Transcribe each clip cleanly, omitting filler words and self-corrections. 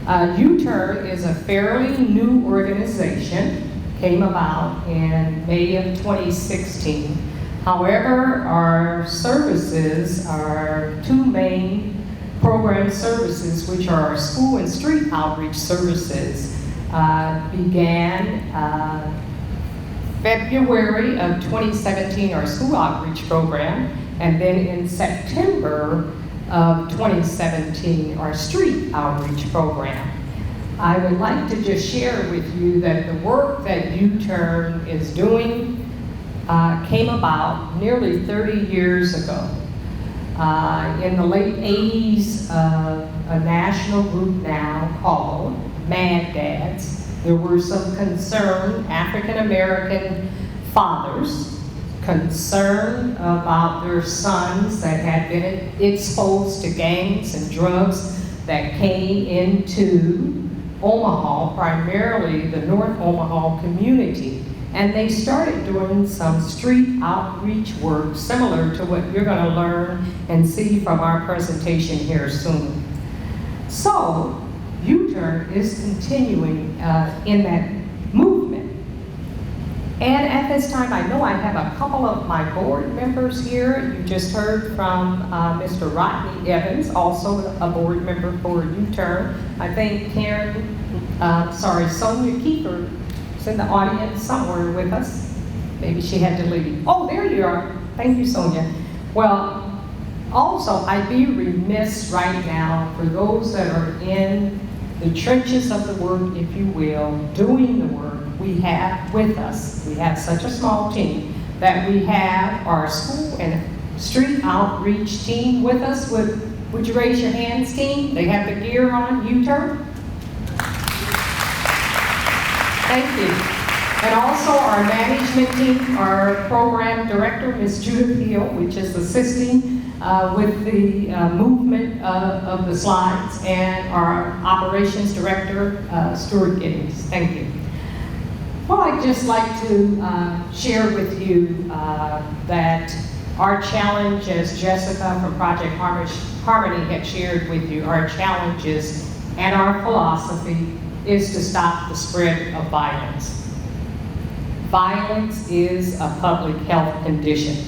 YouTurn is a fairly new organization, came about in May of 2016. However, our services, our two main program services, which are our school and street outreach services, began February of 2017, our school outreach program, and then in September of 2017, our street outreach program. I would like to just share with you that the work that YouTurn is doing came about nearly 30 years ago. In the late 80s, a national group now called Mad Dads. There were some concerned African-American fathers concerned about their sons that had been exposed to gangs and drugs that came into Omaha, primarily the North Omaha community. And they started doing some street outreach work similar to what you're going to learn and see from our presentation here soon. So, YouTurn is continuing in that movement. And at this time, I know I have a couple of my board members here. You just heard from Mr. Rodney Evans, also a board member for YouTurn. I think Sonia Kiefer is in the audience somewhere with us. Maybe she had to leave. Oh, there you are. Thank you, Sonia. Well, also, I'd be remiss right now for those that are in the trenches of the work, if you will, doing the work. We have with us, we have such a small team, that we have our school and street outreach team with us. Would you raise your hands, team? They have the gear on, YouTurn. Thank you. And also our management team, our program director, Ms. Judith Hill, which is assisting with the movement of the slides, and our operations director, Stuart Giddings. Thank you. Well, I'd just like to share with you that our challenge, as Jessica from Project Harmony had shared with you, our challenges and our philosophy is to stop the spread of violence. Violence is a public health condition.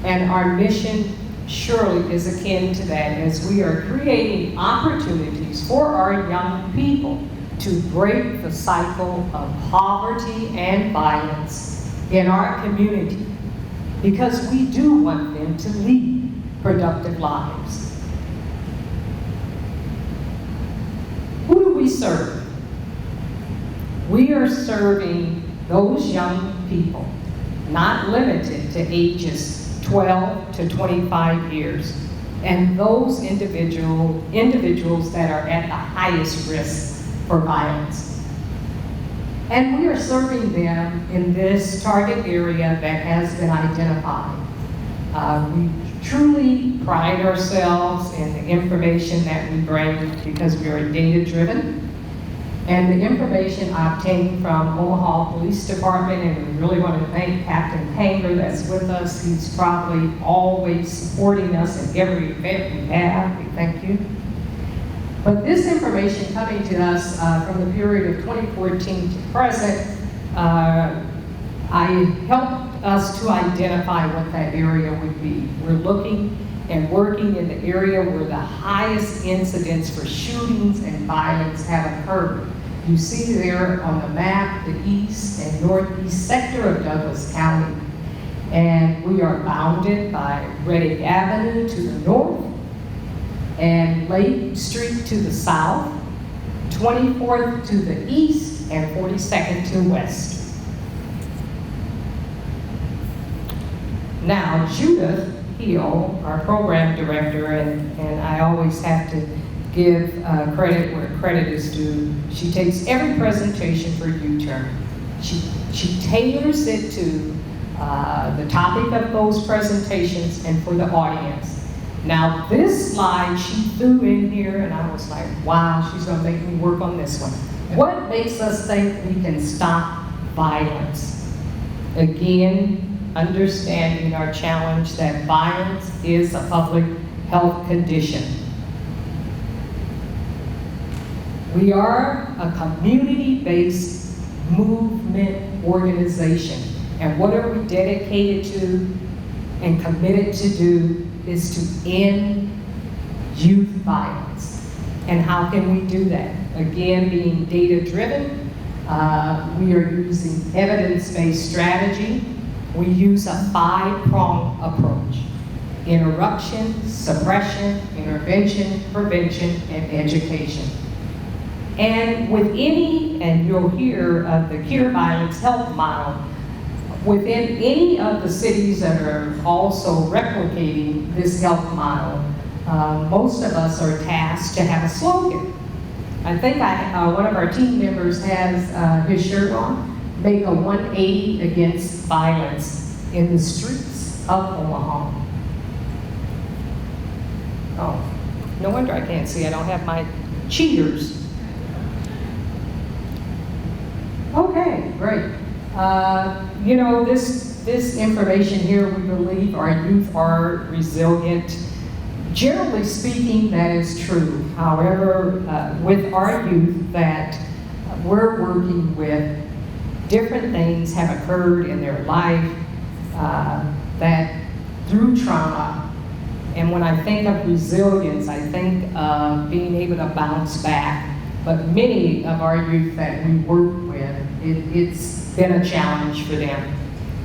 And our mission surely is akin to that, as we are creating opportunities for our young people to break the cycle of poverty and violence in our community, because we do want them to lead productive lives. Who do we serve? We are serving those young people, not limited to ages 12 to 25 years, and those individuals that are at the highest risk for violence. And we are serving them in this target area that has been identified. We truly pride ourselves in the information that we bring, because we are data-driven. And the information I obtained from Omaha Police Department, and we really want to thank Captain Hanger that's with us. He's probably always supporting us in every event we have. We thank you. But this information coming to us from the period of 2014 to present, I helped us to identify what that area would be. We're looking and working in the area where the highest incidents for shootings and violence have occurred. You see there on the map the east and northeast sector of Douglas County. And we are bounded by Reddick Avenue to the north, and Lake Street to the south, 24th to the east, and 42nd to west. Now, Judith Hill, our program director, and I always have to give credit where credit is due. She takes every presentation for YouTurn. She tailors it to the topic of those presentations and for the audience. Now this slide she threw in here, and I was like, wow, she's gonna make me work on this one. What makes us think we can stop violence? Again, understanding our challenge that violence is a public health condition. We are a community-based movement organization. And what are we dedicated to and committed to do is to end youth violence. And how can we do that? Again, being data-driven, we are using evidence-based strategy. We use a 5-pronged approach: interruption, suppression, intervention, prevention, and education. And with any, and you'll hear of the Cure Violence Health Model, within any of the cities that are also replicating this health model, most of us are tasked to have a slogan. I think one of our team members has his shirt on, make a 180 against violence in the streets of Omaha. Oh, no wonder I can't see. I don't have my cheaters. Okay, great. You know, this information here, we believe our youth are resilient. Generally speaking, that is true. However, with our youth that we're working with, different things have occurred in their life that through trauma, and when I think of resilience, I think of being able to bounce back. But many of our youth that we work with, it's been a challenge for them.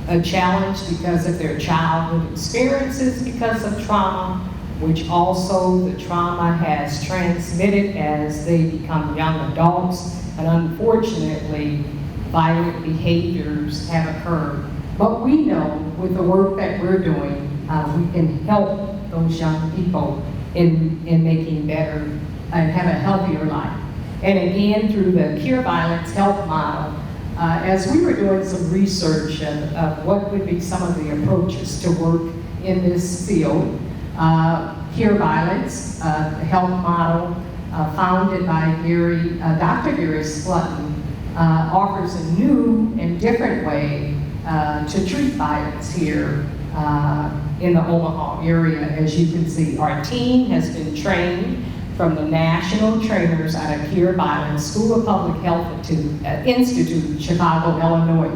A challenge because of their childhood experiences because of trauma, which also the trauma has transmitted as they become young adults, and unfortunately, violent behaviors have occurred. But we know with the work that we're doing, we can help those young people in making better and have a healthier life. And again, through the Cure Violence Health Model, as we were doing some research of what would be some of the approaches to work in this field, Cure Violence, the health model founded by Dr. Gary Slutton, offers a new and different way to treat violence here in the Omaha area. As you can see, our team has been trained from the national trainers at a Cure Violence School of Public Health Institute, Chicago, Illinois.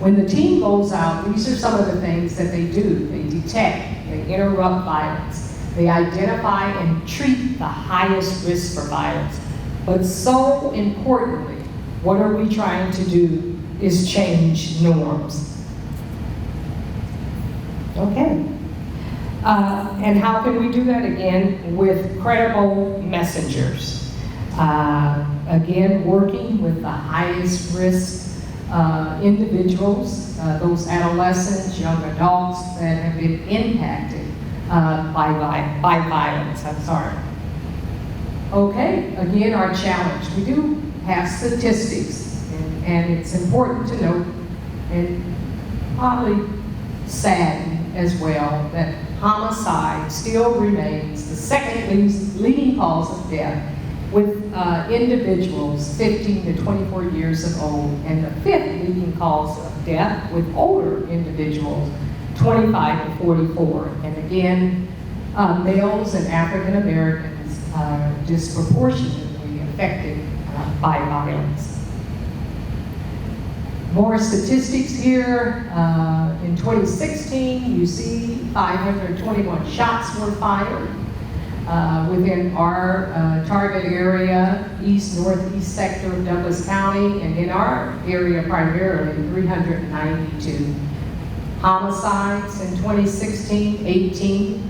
When the team goes out, these are some of the things that they do. They detect, they interrupt violence, they identify and treat the highest risk for violence. But so importantly, what are we trying to do is change norms. Okay. And how can we do that? Again, with credible messengers. Again, working with the highest risk individuals, those adolescents, young adults that have been impacted by violence. I'm sorry. Okay, again, our challenge. We do have statistics, and it's important to note, and probably sad as well, that homicide still remains the second leading cause of death, with individuals 15 to 24 years of old, and the fifth leading cause of death with older individuals, 25 to 44. And again, males and African Americans are disproportionately affected by violence. More statistics here. In 2016, you see 521 shots were fired within our target area, east-northeast sector of Douglas County, and in our area primarily, 392. Homicides in 2016, 18.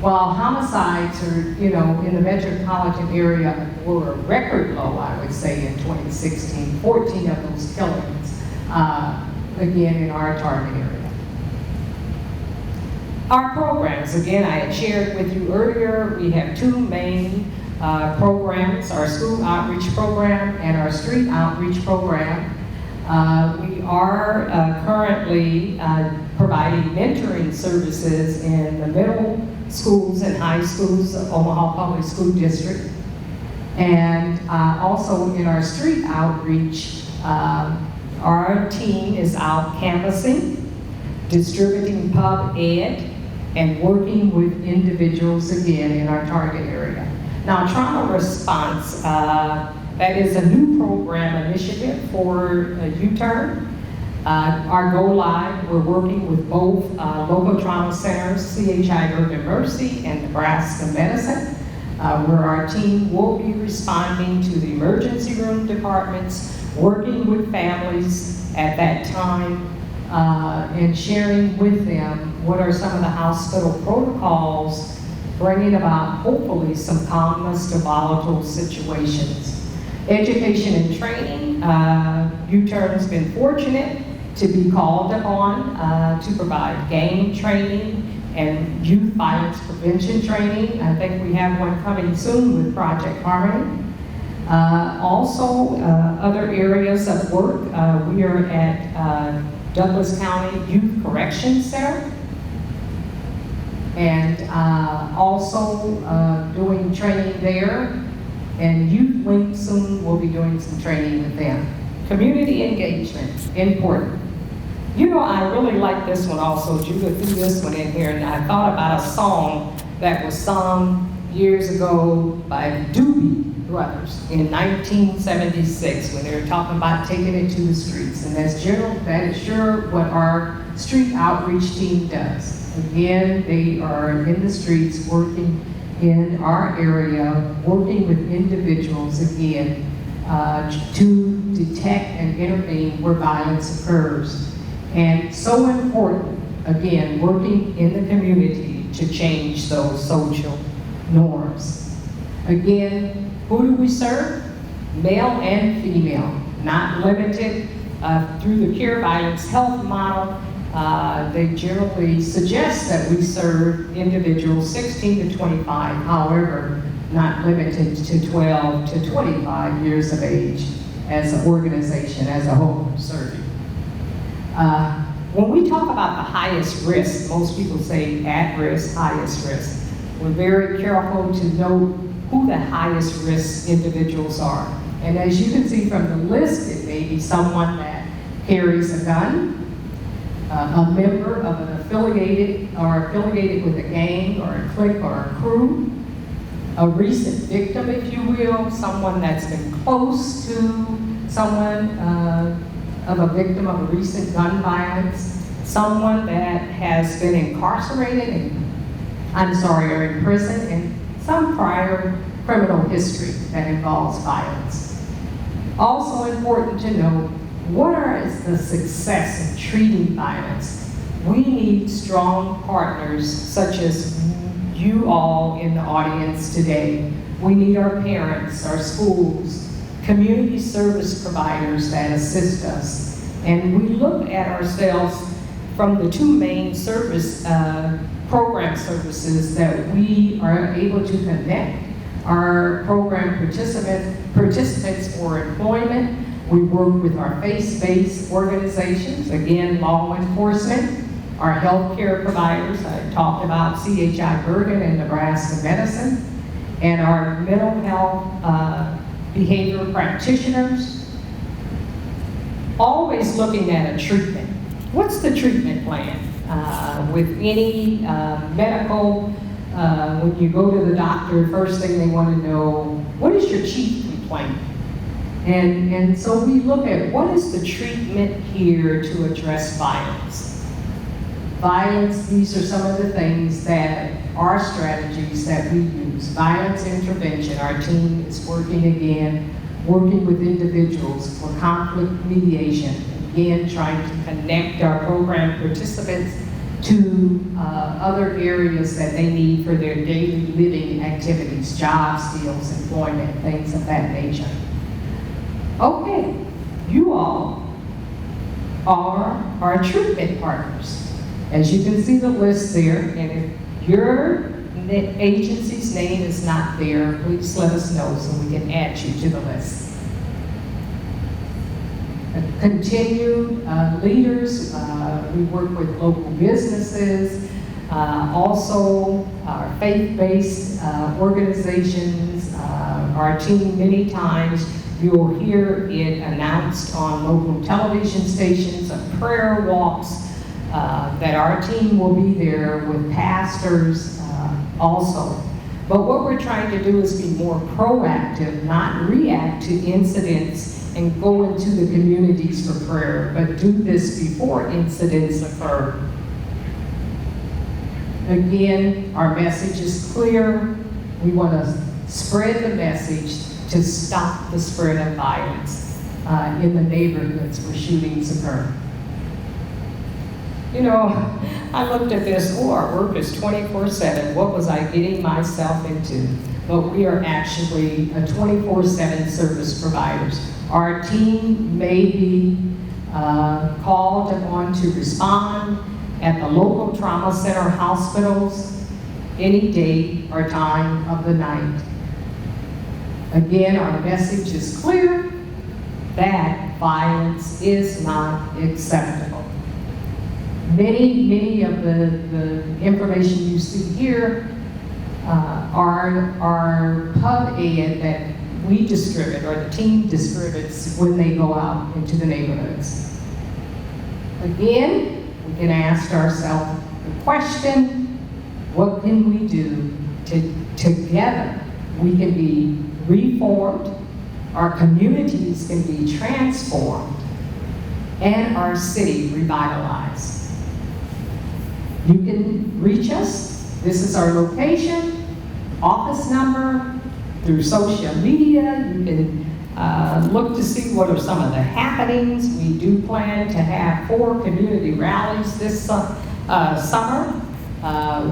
While homicides are, you know, in the metropolitan area were a record low, I would say, in 2016, 14 of those killings, again, in our target area. Our programs, again, I had shared with you earlier, we have two main programs, our school outreach program and our street outreach program. We are currently providing mentoring services in the middle schools and high schools of Omaha Public School District. And also in our street outreach, our team is out canvassing, distributing pub ed, and working with individuals again in our target area. Now, trauma response That is a new program initiative for YouTurn. Our go live, we're working with both local trauma centers, CHI Urban Mercy and Nebraska Medicine, where our team will be responding to the emergency room departments, working with families at that time, and sharing with them what are some of the hospital protocols, bringing about hopefully some calmness to volatile situations. Education and training, YouTurn has been fortunate to be called upon to provide gang training and youth violence prevention training. I think we have one coming soon with Project Harmony. Also, other areas of work, we are at Douglas County Youth Correction Center, and also doing training there, and Youth Link soon will be doing some training with them. Community engagement, important. You know, I really like this one also. Judith threw this one in here, and I thought about a song that was sung years ago by the Doobie Brothers in 1976 when they were talking about taking it to the streets. And that is sure what our street outreach team does. Again, they are in the streets working in our area, working with individuals again to detect and intervene where violence occurs. And so important, again, working in the community to change those social norms. Again, who do we serve? Male and female, not limited. Through the Cure Violence Health model, they generally suggest that we serve individuals 16 to 25, however, not limited to 12 to 25 years of age as an organization, as a whole serving. When we talk about the highest risk, most people say at risk, highest risk. We're very careful to note who the highest risk individuals are. And as you can see from the list, it may be someone that carries a gun, a member of an affiliated with a gang or a clique or a crew, a recent victim, if you will, someone that's been close to someone of a victim of a recent gun violence, someone that has been incarcerated or in prison, and some prior criminal history that involves violence. Also important to note, what is the success in treating violence? We need strong partners such as you all in the audience today. We need our parents, our schools, community service providers that assist us. And we look at ourselves from the two main program services that we are able to connect our program participants for employment. We work with our faith-based organizations, again, law enforcement, our healthcare providers, I talked about CHI Bergen and Nebraska Medicine, and our mental health behavioral practitioners, always looking at a treatment. What's the treatment plan? With any medical, when you go to the doctor, first thing they want to know, what is your chief complaint? And so we look at what is the treatment here to address violence. Violence, these are some of the things that are strategies that we use. Violence intervention, our team is working with individuals for conflict mediation. Again, trying to connect our program participants to other areas that they need for their daily living activities, job skills, employment, things of that nature. Okay, you all are our treatment partners. As you can see the list there, and if your agency's name is not there, please let us know so we can add you to the list. Continued leaders, we work with local businesses, also our faith-based organizations, our team many times. You'll hear it announced on local television stations of prayer walks, that our team will be there with pastors also. But what we're trying to do is be more proactive, not react to incidents and go into the communities for prayer, but do this before incidents occur. Again, our message is clear. We want to spread the message to stop the spread of violence in the neighborhoods where shootings occur. You know, I looked at this, our work is 24/7. What was I getting myself into? But we are actually a 24/7 service providers. Our team may be called upon to respond at the local trauma center hospitals any day or time of the night. Again, our message is clear that violence is not acceptable. Many of the information you see here are pub aid that we distribute, or the team distributes when they go out into the neighborhoods. Again, we can ask ourselves the question, what can we do together? We can be reformed, our communities can be transformed, and our city revitalized. You can reach us. This is our location, office number, through social media. You can look to see what are some of the happenings. We do plan to have 4 community rallies this summer.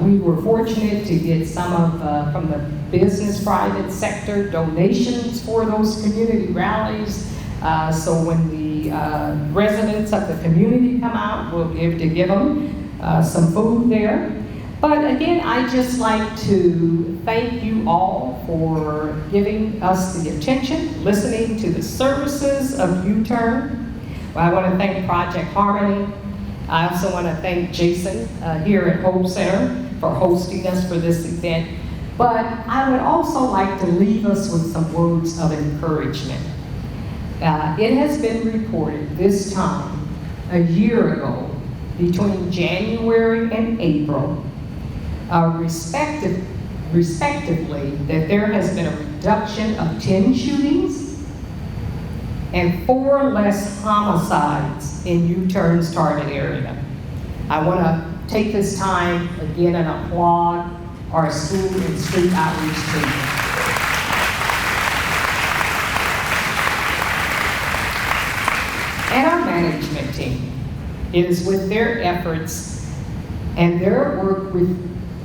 We were fortunate to get some of, from the business private sector, donations for those community rallies. So when the residents of the community come out, we'll be able to give them some food there. But again, I'd just like to thank you all for giving us the attention, listening to the services of YouTurn. Well, I want to thank Project Harmony. I also want to thank Jason here at Hope Center for hosting us for this event. But I would also like to leave us with some words of encouragement. It has been reported this time, a year ago, between January and April, respectively, that there has been a reduction of 10 shootings and 4 less homicides in YouTurn's target area. I want to take this time again and applaud our school and street outreach team. And our management team. It is with their efforts and their work with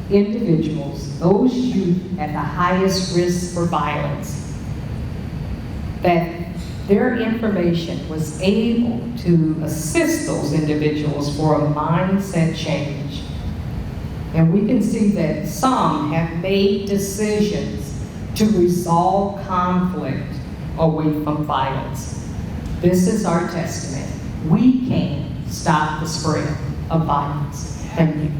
individuals, those youth at the highest risk for violence, that their information was able to assist those individuals for a mindset change. And we can see that some have made decisions to resolve conflict away from violence. This is our testament. We can stop the spread of violence. Thank you.